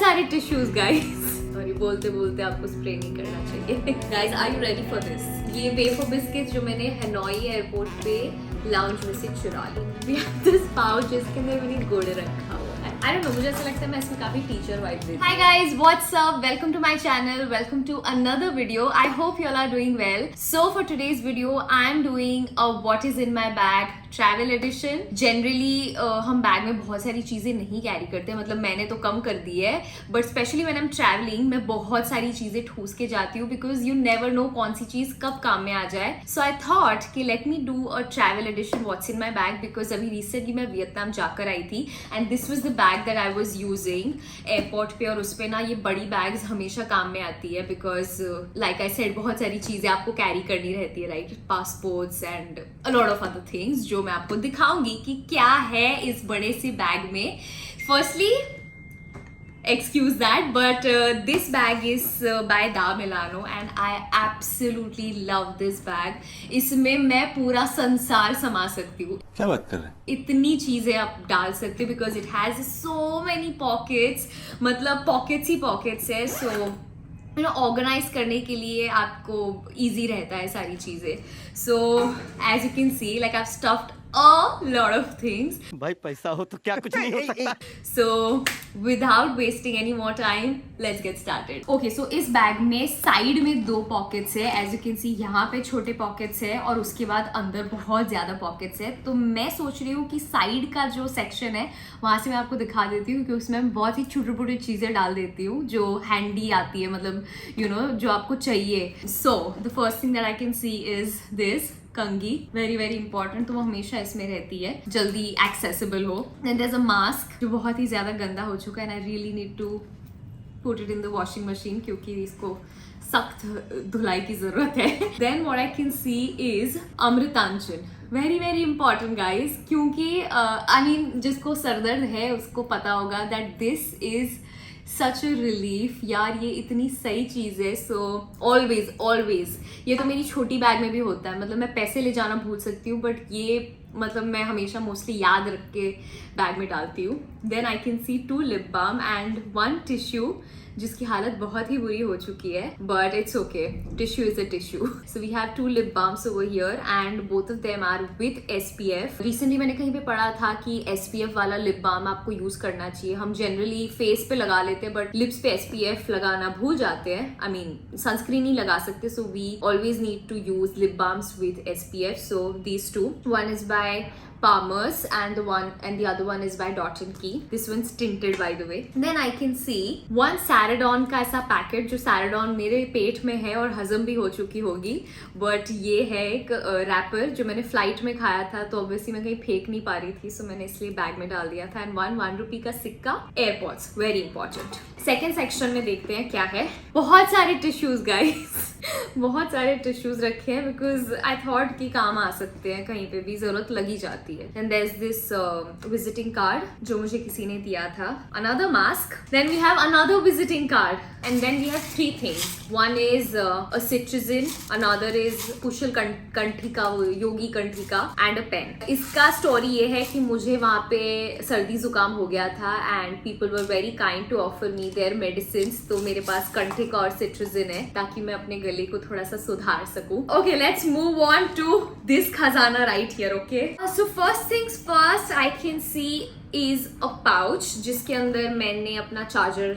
सारे tissues guys. Sorry, बोलते बोलते आपको स्प्रे नहीं करना चाहिए। Guys, are you ready for this? ये वेफर बिस्किट जो मैंने हनोई एयरपोर्ट पे लाउंज में से चुरा ली। दिस पाउच जिसके अंदर मैंने गुड़ रखा हुआ है। I don't know, मुझे ऐसा लगता है मैं इसमें काफी टीचर वाइब देती हूँ। Hi guys, what's up? Welcome to my channel. Welcome to another video. I hope you all are doing well. So for today's video, I'm doing a what is in my bag travel edition. Generally हम bag में बहुत सारी चीजें नहीं carry करते, मतलब मैंने तो कम कर दी है, but specially when I am travelling मैं बहुत सारी चीजें ठूस के जाती हूँ बिकॉज यू नेवर नो कौन सी चीज कब काम में आ जाए। सो आई थॉट कि let me do a travel edition what's in my bag because अभी रिसेंटली मैं वियतनाम जाकर आई थी and this was the bag that I was using airport पे। और उस पर ना ये बड़ी बैग्स हमेशा काम में आती है बिकॉज लाइक आई सेड बहुत सारी चीजें आपको कैरी करनी रहती है, right? Passports and a lot of other things जो मैं आपको दिखाऊंगी कि क्या है इस बड़े से बैग में। Firstly excuse that, but this bag is by Da Milano and I absolutely love this bag. इसमें मैं पूरा संसार समा सकती हूँ। क्या बात कर रहे हैं? इतनी चीजें आप डाल सकते हो because it has so many pockets, मतलब pockets ही pockets है। So you know, ऑर्गेनाइज करने के लिए आपको इजी रहता है सारी चीजें। So as you can see like I have stuffed a lot of things. भाई पैसा हो तो क्या कुछ नहीं हो सकता। So without wasting any more time, let's get started. Okay, so इस बैग में साइड में 2 पॉकेट्स है, एज यू कैन सी यहाँ पे छोटे पॉकेट्स है और उसके बाद अंदर बहुत ज्यादा पॉकेट्स है। तो मैं सोच रही हूँ कि साइड का जो सेक्शन है वहां से मैं आपको दिखा देती हूँ क्योंकि उसमें मैं बहुत ही छोटे छोटे चीजें डाल देती हूँ जो हैंडी आती है, मतलब यू नो जो आपको चाहिए। So the first thing that I can see is this कंगी, वेरी वेरी इंपॉर्टेंट, तो वो हमेशा इसमें रहती है, जल्दी एक्सेसिबल हो। And there is a mask जो बहुत ही ज्यादा गंदा हो चुका है and I really need to put it in the washing machine क्योंकि इसको सख्त धुलाई की जरूरत है। Then what I can see is Amrutanjan, very very important guys, क्योंकि आई मीन जिसको सरदर्द है उसको पता होगा that this is such a relief. यार ये इतनी सही चीज है। सो ऑलवेज ऑलवेज, ये तो मेरी छोटी बैग में भी होता है, मतलब मैं पैसे ले जाना भूल सकती हूँ बट ये मतलब मैं हमेशा मोस्टली याद रख के बैग में डालती हूँ। Then I can see 2 lip balm and 1 tissue जिसकी हालत बहुत ही बुरी हो चुकी है but it's okay, tissue is a tissue. So we have 2 lip balms over here and both of them are with SPF। Recently मैंने कहीं पे पढ़ा था कि SPF वाला लिप बाम आपको यूज करना चाहिए। हम जनरली फेस पे लगा लेते हैं बट लिप्स पे SPF लगाना भूल जाते हैं, आई मीन सनस्क्रीन ही लगा सकते। So we always need to use lip balms with SPF। So these 2, one is by Palmer's and the other one is by Dot & Key. This one's tinted by the way. Then I can see one Saradon का ऐसा packet जो Saradon मेरे पेट में है और हजम भी हो चुकी होगी, बट ये है एक रैपर जो मैंने फ्लाइट में खाया था तो ऑब्वियसली मैं कहीं फेंक नहीं पा रही थी, सो मैंने इसलिए बैग में डाल दिया था। एंड 1 रुपी का सिक्का, AirPods, very important. Second section में देखते हैं क्या है। बहुत सारे टिश्यूज गाइस, बहुत सारे टिश्यूज रखे हैं बिकॉज आई थॉट कि काम आ सकते हैं, कहीं पे भी जरूरत लगी जाती है। And there is this visiting card जो मुझे किसी ने दिया था, another mask, then we have another visiting card and then we have 3 things. One is a cetirizine, another is Kushal Kanthika, Yogi Kanthika and a pen. इसका स्टोरी ये है कि मुझे वहां पे सर्दी जुकाम हो गया था and people were very kind to offer me their medicine. तो मेरे पास कंठिका और सिट्रिजिन है ताकि मैं अपने गले को थोड़ा सा सुधार सकूं। Okay, let's move on to this खजाना right here. Okay, so first things first, I can see is a pouch जिसके अंदर मैंने अपना चार्जर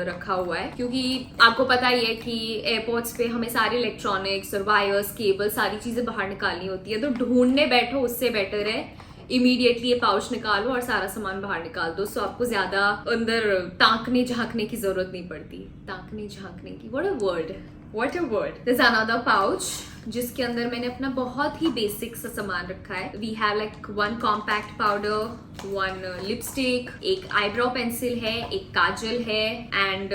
रखा हुआ है क्योंकि आपको पता ही है कि एयरपोर्ट्स पे हमें सारे इलेक्ट्रॉनिक्स और वायर्स, केबल, सारी चीजें बाहर निकालनी होती है, तो ढूंढने बैठो उससे बेटर है इमीडिएटली ये पाउच निकालो और सारा सामान बाहर निकाल दो। सो आपको ज्यादा अंदर ताकने झांकने की जरूरत नहीं पड़ती। ताकने झांकने की, what a word, what a word. This another pouch जिसके अंदर मैंने अपना बहुत ही बेसिक सा सामान रखा है। We have like 1 compact powder, 1 lipstick, एक आईब्रो पेंसिल है, एक काजल है एंड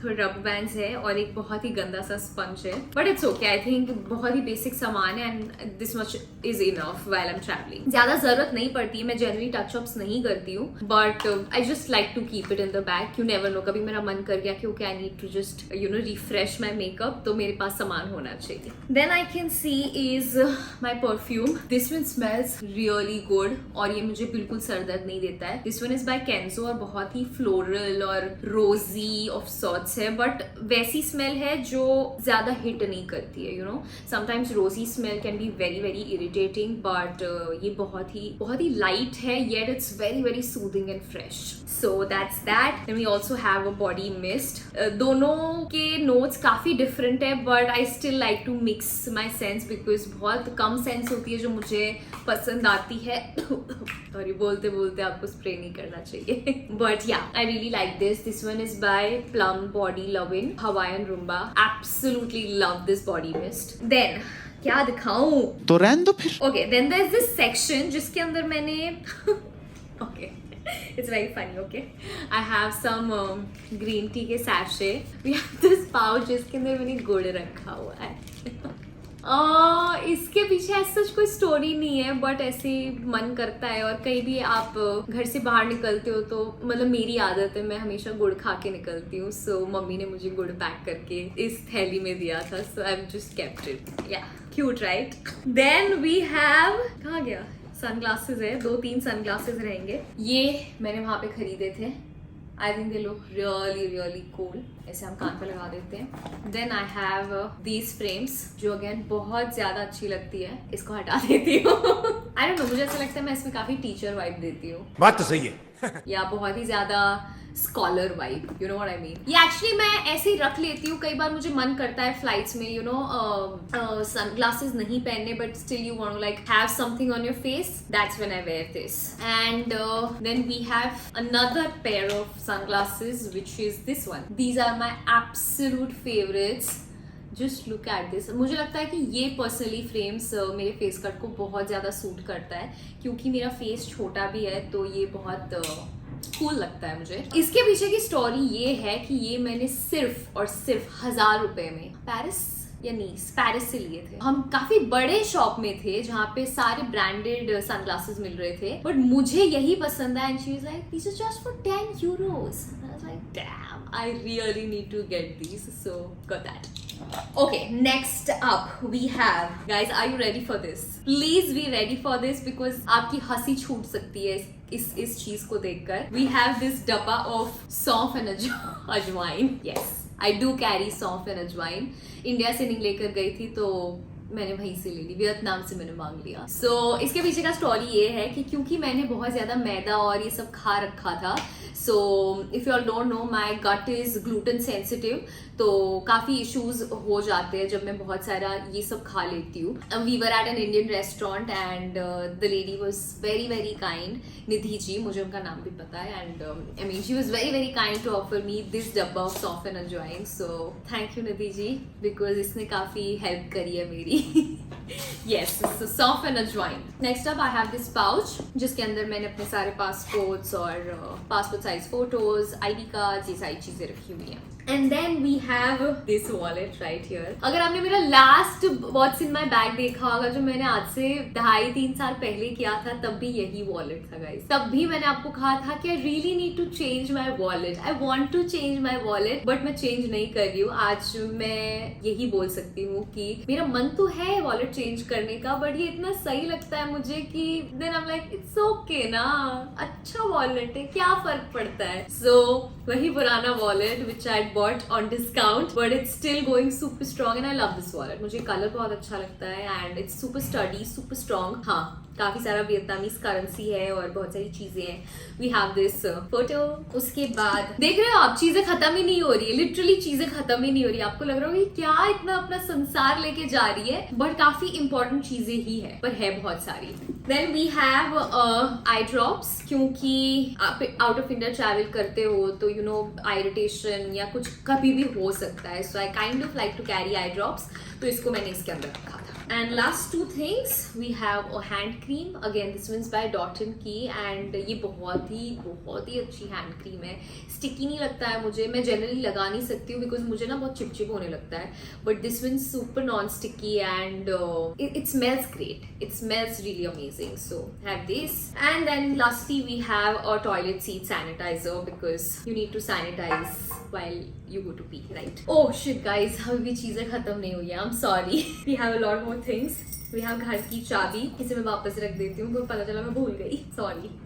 थोड़े रबर बैंड्स है और एक बहुत ही गंदा सा स्पंज है, but it's okay. I think बहुत ही बेसिक सामान है and this much is enough while I am travelling. ज्यादा जरूरत नहीं पड़ती है, मैं जनरली टचअप्स नहीं करती हूँ but I just like to keep it in the bag. You never know, कभी मेरा मन कर गया क्योंकि I need to just you know refresh my makeup, तो मेरे पास सामान होना चाहिए। Then I can see is my perfume, this one smells really good और ये मुझे बिल्कुल सर्द दर्द नहीं देता है. This one is by Kenzo और बहुत ही फ्लोरल और रोजी ऑफ सॉर्ट्स है, बट वैसी स्मेल है जो ज्यादा हिट नहीं करती है. You know sometimes rosy smell can be very very irritating, but ये बहुत ही लाइट है, yet it's very very soothing and fresh. So that's that. Then we also have a body mist. दोनों के नोट्स काफी डिफरेंट है, but I still like to mix my scents because बहुत कम सेंस होती है जो मुझे पसंद आती है. सॉरी, बोलते बोलते आपको स्प्रे नहीं करना चाहिए. But ya I really like this one is by Plum body lovin Hawaiian rumba. Absolutely love this body mist. Then क्या दिखाऊं? तो रहने दो फिर. Okay, then there is this section जिसके अंदर मैंने okay it's very funny. okay, I have some green tea के sachet. We have this pouch जिसके अंदर मैंने गुड़ रखा हुआ है. इसके पीछे ऐसा कोई स्टोरी नहीं है, बट ऐसे मन करता है. और कहीं भी आप घर से बाहर निकलते हो तो मतलब मेरी आदत है, मैं हमेशा गुड़ खा के निकलती हूँ. सो मम्मी ने मुझे गुड़ पैक करके इस थैली में दिया था. So I just kept it. Yeah cute right. Then we have, कहाँ गया? सनग्लासेस है, 2-3 सनग्लासेस रहेंगे. ये मैंने वहां पे खरीदे थे. I think they look really really cool. ऐसे हम कान पे लगा देते हैं. Then I have these frames जो अगेन बहुत ज्यादा अच्छी लगती है. इसको हटा देती हूँ. आई डोंट नो, मुझे ऐसा लगता है मैं इसमें काफी टीचर वाइब देती हूँ. बात तो सही है. या बहुत ही ज्यादा scholar vibe, you know what I mean. ये एक्चुअली मैं ऐसे ही रख लेती हूँ. कई बार मुझे मन करता है फ्लाइट्स में यू नो सनग्लासेस नहीं पहनने, but still you want to like have something on your face. That's when I wear this. And then we have another pair of sunglasses which is this one. These are my absolute favourites. Just look at this. मुझे लगता है कि ये personally frames मेरे face cut को बहुत ज़्यादा suit करता है, क्योंकि मेरा फेस छोटा भी है, तो ये बहुत कूल लगता है मुझे. इसके पीछे की स्टोरी ये है कि ये मैंने सिर्फ और सिर्फ 1000 रुपए में पेरिस से लिए थे. हम काफी बड़े शॉप में थे जहाँ पे सारे ब्रांडेड सनग्लासेस मिल रहे थे, बट मुझे यही पसंद है. And she was like this is just for 10 euros. I was like, damn, I really need to get these. So got that. Okay, next up we have, guys, are you ready for this? Please be ready for this because आपकी हंसी छूट सकती है इस चीज को देखकर. We have this डब्बा of सौंफ एंड अजवाइन. Yes, I do carry सौंफ एंड अजवाइन. इंडिया से नहीं लेकर गई थी तो मैंने वहीं से ले ली. वियतनाम से मैंने मांग लिया. सो इसके पीछे का स्टोरी ये है कि क्योंकि मैंने बहुत ज्यादा मैदा और ये सब खा रखा था, so if you all don't know my gut is gluten sensitive, तो काफी इश्यूज हो जाते हैं जब मैं बहुत सारा ये सब खा लेती हूँ. We were at an Indian restaurant and the lady was very very kind. Nidhi ji, मुझे उनका नाम भी पता है. And I mean she was very very kind to offer me this डब्बा ऑफ सौंफ एंड अजवाइन. So thank you Nidhi ji, because इसने काफी हेल्प करी है मेरी. Yes, so सौंफ एंड अजवाइन. Next up I have this pouch जिसके अंदर मैंने अपने सारे पासपोर्ट्स और passport size photos, ID card, ये सारी चीजें रखी हुई हैं. And then we have this wallet right here. अगर आपने मेरा last what's in my bag देखा होगा जो मैंने आज से 2.5-3 साल पहले किया था, तब भी यही वॉलेट था गाइस. तब भी मैंने आपको कहा था कि I really need to change my wallet. I want to change my wallet, but मैं चेंज नहीं कर रही हूँ. आज मैं यही बोल सकती हूँ कि मेरा मन तो है वॉलेट चेंज करने का, बट ये इतना सही लगता है मुझे कि then I am like it's okay ना, अच्छा वॉलेट है, क्या फर्क पड़ता है. सो वही पुराना wallet which I bought on discount, but it's still going super strong and I love this wallet. मुझे कलर बहुत अच्छा लगता है and it's super sturdy, super strong. हाँ, काफी सारा वियतनामीज करेंसी है और बहुत सारी चीजें हैं. We have this photo. उसके बाद देख रहे हो आप, चीजें खत्म ही नहीं हो रही है. लिटरली चीजें खत्म ही नहीं हो रही है. आपको लग रहा होगा कि क्या इतना अपना संसार लेके जा रही है, बट काफी इंपॉर्टेंट चीजें ही है, पर है बहुत सारी. Then we have eye drops, क्योंकि आप आउट ऑफ इंडिया ट्रैवल करते हो तो यू नो आई इरिटेशन या कुछ कभी भी हो सकता है. So I kind of like to carry eye drops, तो इसको मैंने इसके अंदर रखा था. And last 2 things, we have a hand cream. Again, this one's by Dot & Key and ये बहुत ही अच्छी hand cream है. Sticky नहीं लगता है मुझे. मैं generally लगा नहीं सकती हूँ because मुझे ना बहुत चिपचिप होने लगता है. But this one's super non-sticky and it smells great. It smells really amazing. So have this. And then lastly, we have a toilet seat sanitizer because you need to sanitize while you go to pee, right? Oh shit, guys, अभी भी चीजें खत्म नहीं हुई हैं. I'm sorry. We have a lot more more things. We have घर की चाबी, इसे मैं वापस रख देती हूँ, पता चला मैं भूल गई।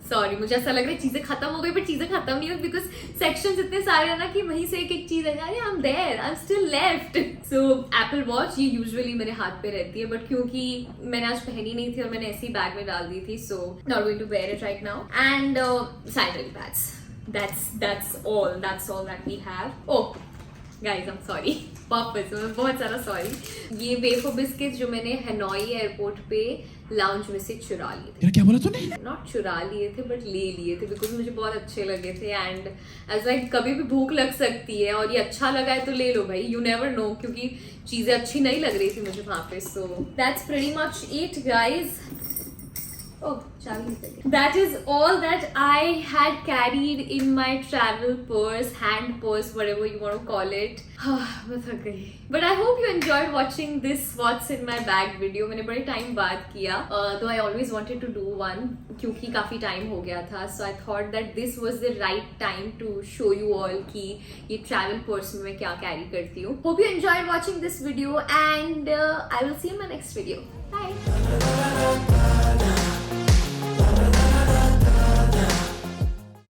सॉरी मुझे ऐसा लग रहा है चीजें खत्म हो गई, पर चीजें खत्म नहीं हुई बिकॉज सेक्शंस इतने सारे हैं ना कि वहीं से एक चीज है, अरे I am there, I am still left. So Apple Watch ये यूजुअली मेरे हाथ पे रहती है, बट क्योंकि मैंने आज पहनी नहीं थी और मैंने ऐसी बैग में डाल दी थी, so not going to wear it right now. And sanitary pads, that's all that we have. Oh guys, I'm sorry. वापस मैं बहुत सारा सॉरी। ये वेफर बिस्किट जो मैंने हनोई एयरपोर्ट पे लाउंज में से चुरा लिए थे। क्या बोला तूने? नॉट चुरा लिए थे बट ले लिए थे बिकॉज मुझे बहुत अच्छे लगे थे एंड एज लाइक कभी भी भूख लग सकती है और ये अच्छा लगा है तो ले लो भाई, यू नेवर नो, क्योंकि चीजें अच्छी नहीं लग रही थी मुझे वहां पे। So that's pretty much it guys. Oh, that is all that I had carried in my travel purse, hand purse, whatever you want to call it. मैं थक गई। But I hope you enjoyed watching this What's in my bag video. मैंने बड़े time बाद किया, though I always wanted to do one क्योंकि काफी time हो गया था. So I thought that this was the right time to show you all कि ये travel purse में मैं क्या carry करती हूँ. Hope you enjoyed watching this video and I will see you in my next video. Bye.